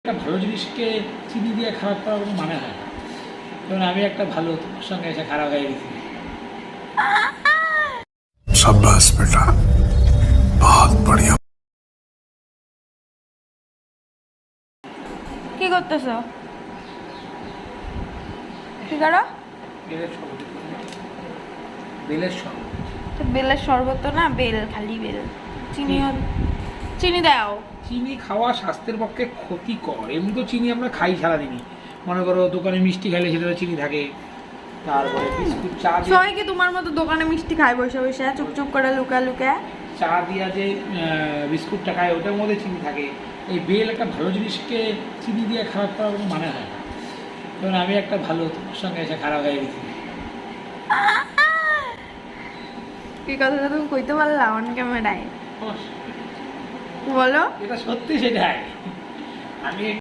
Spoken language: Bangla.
একটা ভালো জিনিসকে চিনি দিয়ে খারাপ করার কোনো মানে হয় না। কারণ আমি একটা ভালো, তোমার সঙ্গে এসে খারাপ হয়ে গেছি। शाबाश बेटा, बहुत बढ़िया। কি করতেছো? কি করো? বেলের শরবত। বেলের শরবত। তো বেলের শরবত তো না, বেল খালি বেল। চিনি চিনি দাও। চিনি খাওয়া স্বাস্থ্যের পক্ষে ক্ষতিকর। এমনি তো চিনি আমরা খাই সারাদিনই। মনে করো দোকানে মিষ্টি খাইলে সেটাতে চিনি থাকে, তারপরে বিস্কুট, চা দিয়ে, সবাই কি তোমার মতো দোকানে মিষ্টি খায় বসে বসে চুপচুপ করে লুকা লুকা? চা দিয়া যে বিস্কুটটা খায় ওটার মধ্যে চিনি থাকে। এই বেল একটা ভালো জিনিসকে চিনি দিয়ে খারাপ করার কোনো মানে হয় না। কারণ আমি একটা ভালো, তোমার সঙ্গে এসে খারাপ হয়ে গেছি। কি কথাটা তুমি কইতে পারলা অন ক্যামেরায়? বলো। এটা সত্যি, সেটাই। আমি